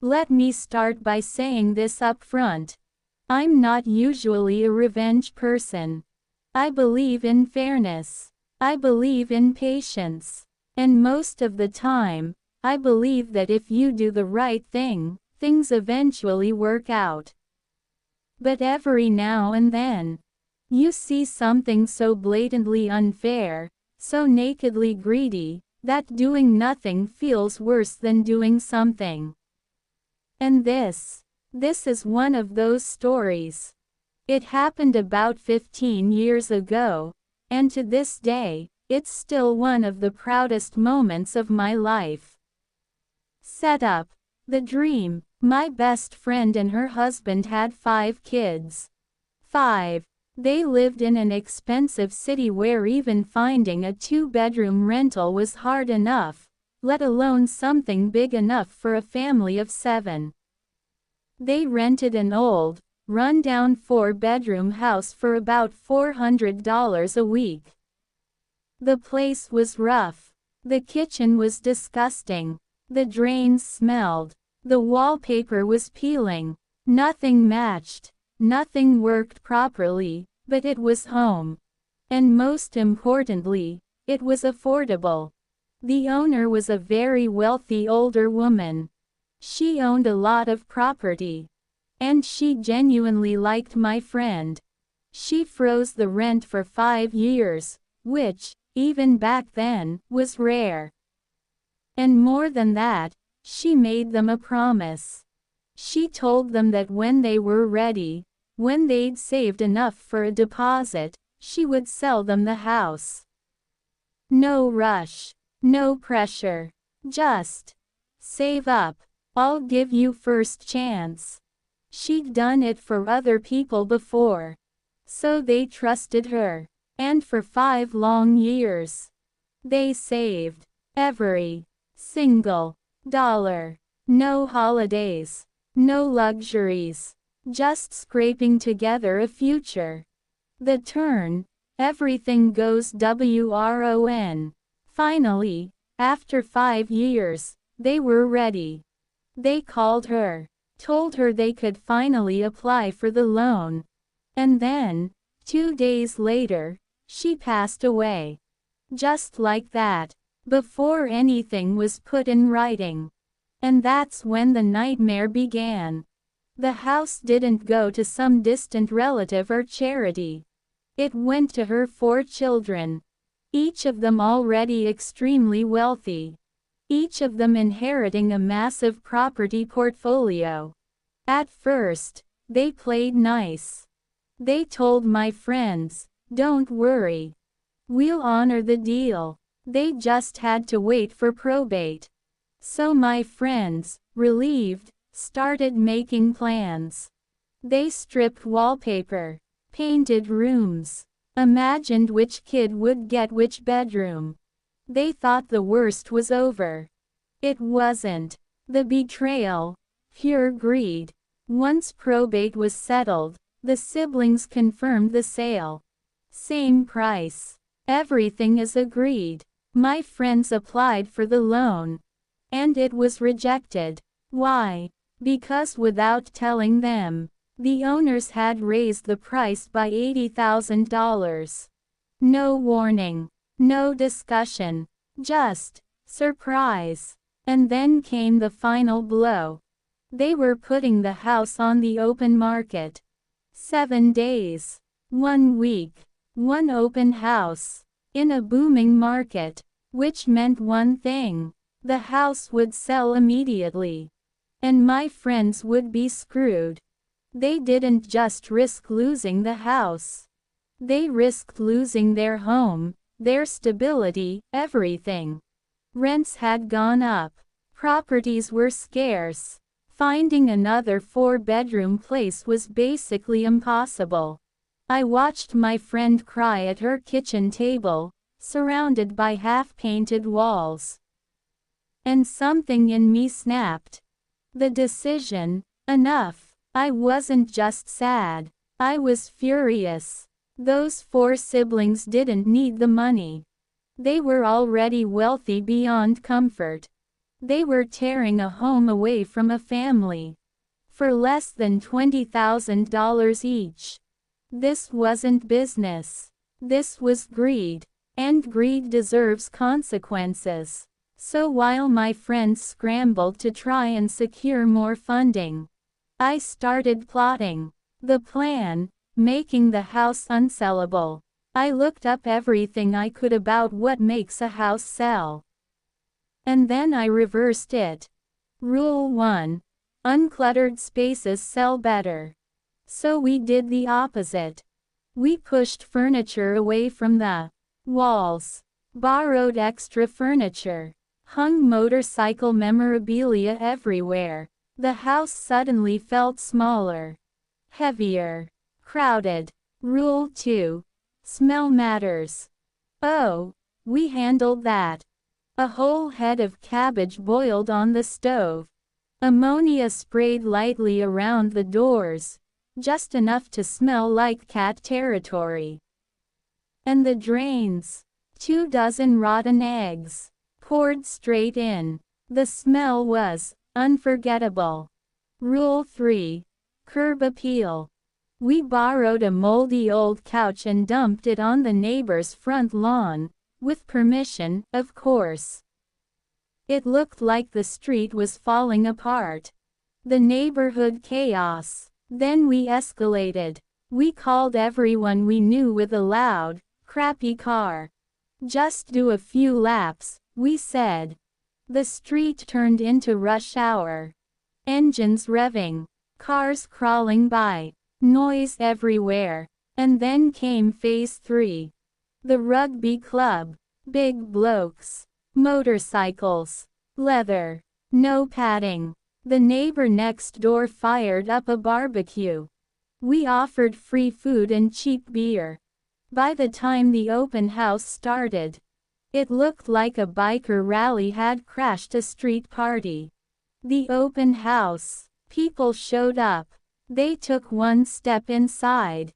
Let me start by saying this up front. I'm not usually a revenge person. I believe in fairness. I believe in patience. And most of the time, I believe that if you do the right thing, things eventually work out. But every now and then, you see something so blatantly unfair, so nakedly greedy, that doing nothing feels worse than doing something. And this is one of those stories. It happened about 15 years ago, and to this day, it's still one of the proudest moments of my life. Set up. The dream. My best friend and her husband had 5 kids. 5. They lived in an expensive city where even finding a 2-bedroom rental was hard enough, let alone something big enough for a family of 7. They rented an old, run-down 4-bedroom house for about $400 a week. The place was rough. The kitchen was disgusting. The drains smelled. The wallpaper was peeling. Nothing matched. Nothing worked properly, but it was home. And most importantly, it was affordable. The owner was a very wealthy older woman. She owned a lot of property. And she genuinely liked my friend. She froze the rent for 5 years, which, even back then, was rare. And more than that, she made them a promise. She told them that when they were ready, when they'd saved enough for a deposit, she would sell them the house. No rush. No pressure. Just save up. I'll give you first chance. She'd done it for other people before. So they trusted her. And for 5 long years, they saved every single dollar. No holidays. No luxuries. Just scraping together a future. The turn. Everything goes wrong. Finally, after 5 years, they were ready. They called her. Told her they could finally apply for the loan. And then, 2 days later, she passed away. Just like that. Before anything was put in writing. And that's when the nightmare began. The house didn't go to some distant relative or charity. It went to her 4 children. Each of them already extremely wealthy. Each of them inheriting a massive property portfolio. At first, they played nice. They told my friends, "Don't worry. We'll honor the deal." They just had to wait for probate. So my friends, relieved, started making plans. They stripped wallpaper, painted rooms, imagined which kid would get which bedroom. They thought the worst was over. It wasn't. The betrayal. Pure greed. Once probate was settled, the siblings confirmed the sale. Same price. Everything is agreed. My friends applied for the loan. And it was rejected. Why? Because without telling them, the owners had raised the price by $80,000. No warning. No discussion. Just surprise. And then came the final blow. They were putting the house on the open market. 7 days. 1 week. 1 open house. In a booming market. Which meant one thing. The house would sell immediately. And my friends would be screwed. They didn't just risk losing the house. They risked losing their home, their stability, everything. Rents had gone up. Properties were scarce. Finding another 4-bedroom place was basically impossible. I watched my friend cry at her kitchen table, surrounded by half-painted walls. And something in me snapped. The decision. Enough. I wasn't just sad. I was furious. Those 4 siblings didn't need the money. They were already wealthy beyond comfort. They were tearing a home away from a family for less than $20,000 each. This wasn't business. This was greed. And greed deserves consequences. So while my friends scrambled to try and secure more funding, I started plotting the plan, making the house unsellable. I looked up everything I could about what makes a house sell. And then I reversed it. Rule 1. Uncluttered spaces sell better. So we did the opposite. We pushed furniture away from the walls, borrowed extra furniture, hung motorcycle memorabilia everywhere. The house suddenly felt smaller, heavier, crowded. Rule 2. Smell matters. Oh, we handled that. A whole head of cabbage boiled on the stove. Ammonia sprayed lightly around the doors, just enough to smell like cat territory. And the drains, 24 rotten eggs, poured straight in. The smell was unforgettable. Rule 3. Curb appeal. We borrowed a moldy old couch and dumped it on the neighbor's front lawn, with permission, of course. It looked like the street was falling apart. The neighborhood chaos. Then we escalated. We called everyone we knew with a loud, crappy car. Just do a few laps, we said. The street turned into rush hour. Engines revving, cars crawling by, noise everywhere. And then came phase 3. The rugby club. Big blokes. Motorcycles. Leather. No padding. The neighbor next door fired up a barbecue. We offered free food and cheap beer. By the time the open house started, it looked like a biker rally had crashed a street party. The open house. People showed up. They took one step inside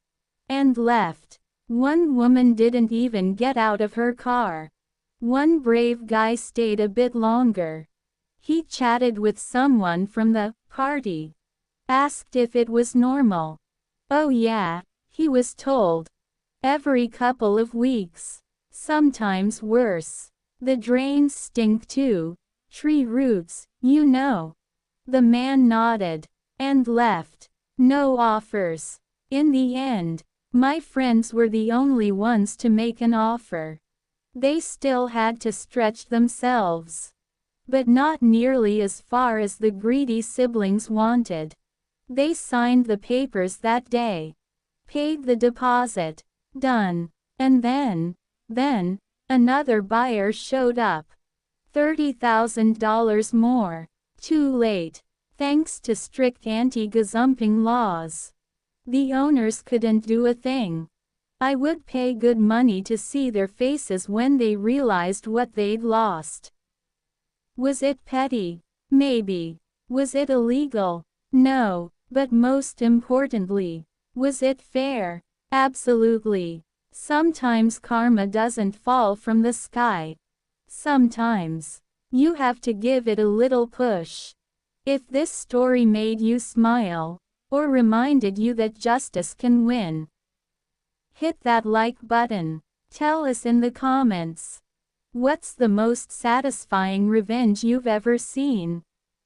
and left. One woman didn't even get out of her car. One brave guy stayed a bit longer. He chatted with someone from the party. Asked if it was normal. Oh yeah, he was told. Every couple of weeks. Sometimes worse. The drains stink too. Tree roots, you know. The man nodded and left. No offers. In the end, my friends were the only ones to make an offer. They still had to stretch themselves. But not nearly as far as the greedy siblings wanted. They signed the papers that day. Paid the deposit. Done. And then, another buyer showed up. $30,000 more. Too late. Thanks to strict anti-gazumping laws. The owners couldn't do a thing. I would pay good money to see their faces when they realized what they'd lost. Was it petty? Maybe. Was it illegal? No. But most importantly, was it fair? Absolutely. Sometimes karma doesn't fall from the sky. Sometimes you have to give it a little push. If this story made you smile, or reminded you that justice can win, hit that like button. Tell us in the comments. What's the most satisfying revenge you've ever seen?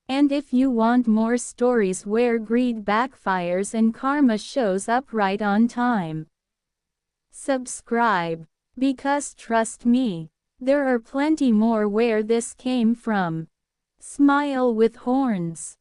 And if you want more stories where greed backfires and karma shows up right on time, subscribe. Because trust me, there are plenty more where this came from. Smile with horns.